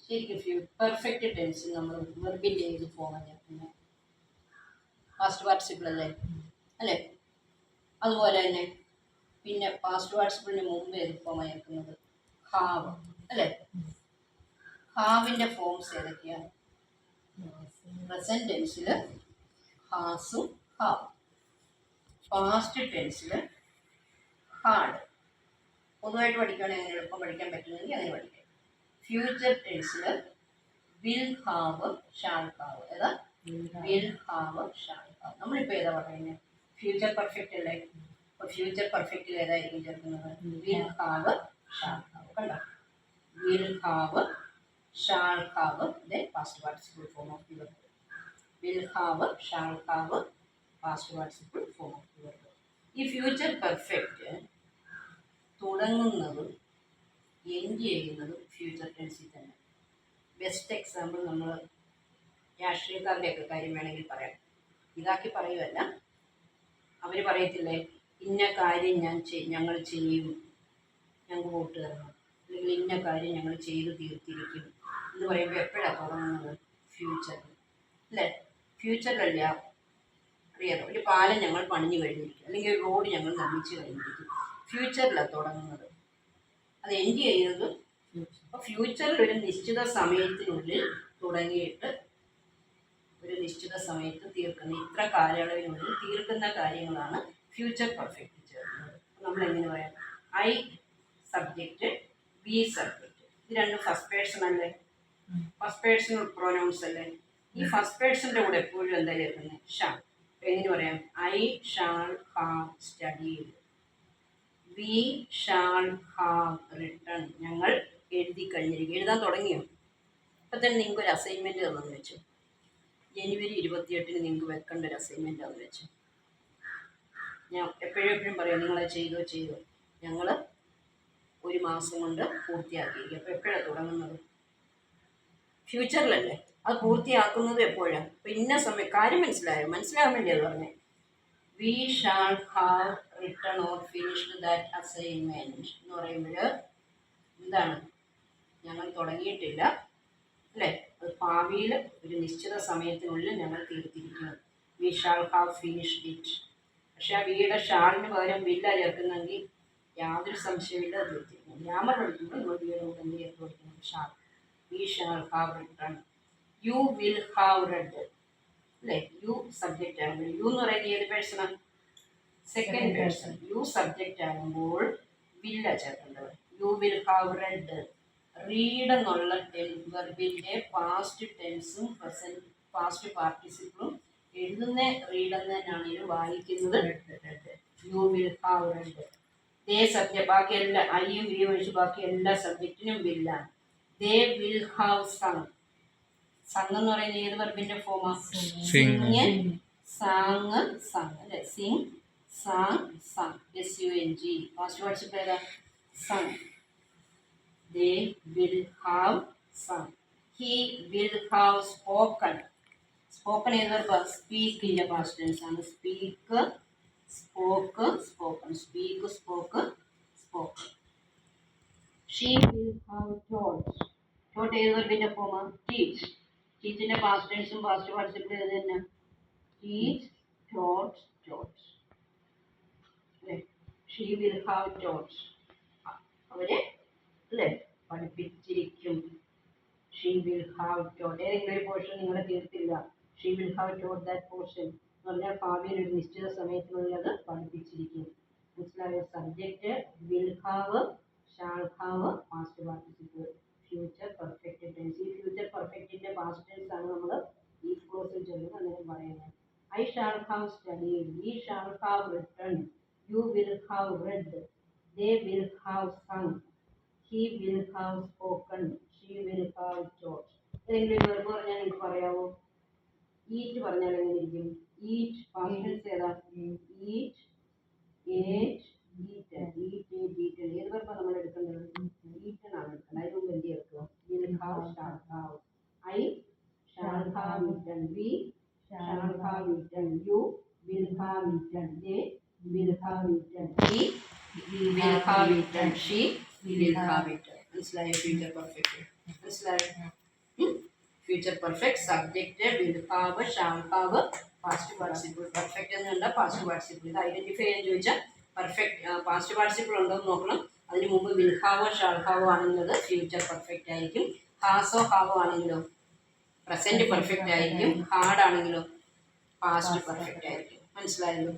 ശരിക്കും perfect tense നമ്മൾ വെർബിൻ്റെ ഏത് ഫോമാണ് പിന്നെ പാസ്റ്റ് പാർട്ടിസിപ്പിൾ അല്ലേ? അതുപോലെ തന്നെ പിന്നെ പാസ്റ്റ് പാർട്ടിസിപ്പിളിന് മുമ്പ് ഏത് ഫോമാണ് ചേർക്കുന്നത്? ഹാവ് അല്ലേ? ഹാവിൻ്റെ ഫോംസ് ഏതൊക്കെയാണ്? പ്രസൻറ്റ് ടെൻസിൽ ഹാസും ഹാവ്, പാസ്റ്റ് ടെൻസിൽ ഹാഡ്. പൊതുവായിട്ട് പഠിക്കുകയാണെങ്കിൽ അങ്ങനെ എളുപ്പം പഠിക്കാൻ പറ്റുന്നെങ്കിൽ അങ്ങനെ പഠിക്കാം. ഫ്യൂച്ചർ ടെൻസിൽ വിൽ ഹാവ് ഷാൾ ഹാവ്. ഏതാ? Will have shall have. നമ്മളിപ്പോൾ ഏതാ പറയുന്നത്? ഫ്യൂച്ചർ പെർഫെക്റ്റ് അല്ലേ? അപ്പോൾ ഫ്യൂച്ചർ പെർഫെക്റ്റിൽ ഏതായിരിക്കും ചേർക്കുന്നത്? Will have shall have. കണ്ടോ? Will have shall have then past participle form of the verb. Will have shall have past participle form of the verb. ഈ ഫ്യൂച്ചർ പെർഫെക്റ്റ് തുടങ്ങുന്നതും എൻഡ് ചെയ്യുന്നതും future ടെൻസിൽ തന്നെ. ബെസ്റ്റ് എക്സാമ്പിൾ നമ്മൾ രാഷ്ട്രീയക്കാരുടെയൊക്കെ കാര്യം വേണമെങ്കിൽ പറയാം. ഇതാക്കി പറയുമല്ല, അവർ പറയത്തില്ലേ ഇന്ന കാര്യം ഞങ്ങൾ ചെയ്യും, ഞങ്ങൾക്ക് വോട്ട് തരണം, അല്ലെങ്കിൽ ഇന്ന കാര്യം ഞങ്ങൾ ചെയ്ത് തീർത്തിരിക്കും എന്ന് പറയുമ്പോൾ എപ്പോഴാണ് തുടങ്ങുന്നത്? ഫ്യൂച്ചറിൽ അല്ലേ? ഫ്യൂച്ചറിലല്ല അറിയാലോ. ഒരു പാലം ഞങ്ങൾ പണിഞ്ഞു കഴിഞ്ഞിരിക്കും, അല്ലെങ്കിൽ ഒരു റോഡ് ഞങ്ങൾ നിർമ്മിച്ചു കഴിഞ്ഞിരിക്കും. ഫ്യൂച്ചറിലാണ് തുടങ്ങുന്നത്, അത് എൻഡ് ചെയ്യുന്നത്. അപ്പോൾ ഫ്യൂച്ചറിൽ ഒരു നിശ്ചിത സമയത്തിനുള്ളിൽ തുടങ്ങിയിട്ട് ഒരു നിശ്ചിത സമയത്ത് തീർക്കുന്ന, ഇത്ര കാലയളവിനുള്ളിൽ തീർക്കുന്ന കാര്യങ്ങളാണ് ഫ്യൂച്ചർ പെർഫെക്റ്റ് ചേർക്കുന്നത്. നമ്മളെങ്ങനെ പറയാം? ഐ സബ്ജക്റ്റ്, ബി സബ്ജക്റ്റ്, ഇത് രണ്ടും ഫസ്റ്റ് പേഴ്സൺ അല്ലേ? ഫസ്റ്റ് പേഴ്സൺ പ്രൊനൗൺസ് അല്ലേ? ഈ ഫസ്റ്റ് പേഴ്സണിൻ്റെ കൂടെ എപ്പോഴും എന്താ ചേർക്കുന്നത്? ഷാൾ. എങ്ങനെ പറയാം? I shall have studied, we shall have written, ഞങ്ങൾ എഴുതി കഴിഞ്ഞിരിക്കും. എഴുതാൻ തുടങ്ങിയോ? ഇപ്പം തന്നെ നിങ്ങൾക്ക് ഒരു അസൈൻമെൻറ്റ് തന്നെന്ന് വെച്ചു. ജനുവരി 28 നിങ്ങൾക്ക് വെക്കേണ്ട ഒരു അസൈൻമെൻറ്റ് ആണെന്ന് വെച്ചു. ഞാൻ എപ്പോഴും പറയാം, നിങ്ങളത് ചെയ്തോ. ഞങ്ങൾ ഒരു മാസം കൊണ്ട് പൂർത്തിയാക്കിയിരിക്കും. അപ്പോൾ എപ്പോഴാണ് തുടങ്ങുന്നത്? ഫ്യൂച്ചറിലല്ലേ? അത് പൂർത്തിയാക്കുന്നത് എപ്പോഴാണ്? അപ്പോൾ ഇന്ന സമയം. കാര്യം മനസ്സിലാകാൻ വേണ്ടിയത് പറഞ്ഞേ. V shall have written or finished that assignment എന്ന് പറയുമ്പോൾ എന്താണ്? ഞങ്ങൾ തുടങ്ങിയിട്ടില്ല അല്ലേ? അത് ഭാവിയിൽ ഒരു നിശ്ചിത സമയത്തിനുള്ളിൽ ഞങ്ങൾ തീർത്തിരിക്കുന്നു. We shall have finished it. പക്ഷെ ആ വീയുടെ ഷാളിന് പകരം വില്ല ചേർക്കുന്നെങ്കിൽ യാതൊരു സംശയമില്ല, അത് തീർത്തിരിക്കുന്നു. ഗ്രാമർ പഠിക്കുമ്പോൾ നമ്മൾ വീട് എന്ത് ചേർത്ത് പഠിക്കണം? Shall. We shall have written. You will have read അല്ലേ? യു സബ്ജക്റ്റ് ആകുമ്പോൾ, യു എന്ന് പറയുന്നത് ഏത് പേഴ്സണാണ്? Second person. യു സബ്ജക്റ്റ് ആകുമ്പോൾ വില്ല ചേർക്കേണ്ടത്. You will have read. Read എന്നുള്ള വെർബിൻ്റെ പാസ്റ്റ് ടെൻസും പ്രസൻറ്റ് പാസ്റ്റ് പാർട്ടിസിപ്പിളും എഴുതുന്ന റീഡ് എന്നതിനാണെങ്കിലും വായിക്കുന്നത് you will have read. They subject, ബാക്കി എല്ലാ ഐയും വിയും ഒഴിച്ച് ബാക്കി എല്ലാ സബ്ജക്റ്റിനും വില്ലാണ്. They will have sung. Sung എന്ന് പറയുന്നത് ഏത് വെർബിൻ്റെ ഫോമാണ്? സിങ്, സാങ്, സങ് അല്ലേ? Sing, sang, sung. SUNG. Past participle ഏതാ? Sung. They will have sung. He will have spoken. Spoken ഏത് വെർബാ? സ്പീക്ക് ഇൻ്റെ പാസ്റ്റ് ടെൻസ് ആണ്. Speak, spoke, spoken. Speak, spoke, spoke. She will have taught. Taught ഏത് വെർബിൻ്റെ ഫോമാണ്? Teach. ടീച്ചിൻ്റെ past ടെൻസും പാസ്റ്റ് പാർട്ടിസിപ്പിൾ ഏത് തന്നെ? ടീച്ച്, ടോട്ട്, ടോട്ട് അല്ലേ? She will have taught. അവരെ അല്ലേ പഠിപ്പിച്ചിരിക്കും. She will have taught. ഏതെങ്കിലും ഒരു പോർഷൻ നിങ്ങൾ തീർത്തില്ല, she will have taught that portion എന്ന് പറഞ്ഞാൽ ഭാവിയിൽ ഒരു നിശ്ചിത സമയത്തിനുള്ളത് പഠിപ്പിച്ചിരിക്കും. മനസ്സിലായോ? Subject will have, shall have, past participle, future perfect tense. ഈ ഫ്യൂച്ചർ പെർഫെക്റ്റിൻ്റെ പാസ്റ്റ് ടെൻസ് ആണ് നമ്മൾ ഈ ക്ലോസിൽ ചെല്ലുന്നത്. അന്നേരം പറയുന്നത് I shall have studied, we shall have written, you will have read, they will have sung, he will have spoken, she will have taught. ഏതെങ്കിലും ഒരു വെർബ് പറഞ്ഞാൽ നിങ്ങൾക്ക് പറയാമോ? ഈറ്റ് പറഞ്ഞാൽ എങ്ങനെ ഇരിക്കും? ഈറ്റ് പാസ്റ്റ് ടെൻസ് ഏതാ? ഈറ്റ്, ഏറ്റ്, ഈറ്റൻ. ഈറ്റ്, ഈറ്റൻ ഏത് വെർബാണ് നമ്മൾ എടുക്കേണ്ടത്? ഈറ്റൻ ആണ് എടുക്കേണ്ടത്. അതിന് മുമ്പ് എന്ത് ചേർക്കുക? Will have, shall have. I shall have eaten, V shall have eaten, U will have eaten, they will have eaten, he will have eaten, she will have it. മനസ്സിലായോ? ഫ്യൂച്ചർ പെർഫെക്റ്റ് മനസ്സിലായോ? Future perfect, subject, will have, shall have, past participle. Perfect എന്നുള്ള past participle. ഇത് identify ചെയ്യാൻ ചോദിച്ചാൽ perfect past participle ഉണ്ടോ എന്ന് നോക്കണം. അതിന് മുമ്പ് വിൽ ഹാവോ ഷാൾ ഹാവോ ആണെന്നുള്ളത് ഫ്യൂച്ചർ പെർഫെക്റ്റ് ആയിരിക്കും. ഹാസോ ഹാവോ ആണെങ്കിലോ പ്രസന്റ് പെർഫെക്റ്റ് ആയിരിക്കും. ഹാർഡ് ആണെങ്കിലോ പാസ്റ്റ് പെർഫെക്റ്റ് ആയിരിക്കും. മനസ്സിലായല്ലോ?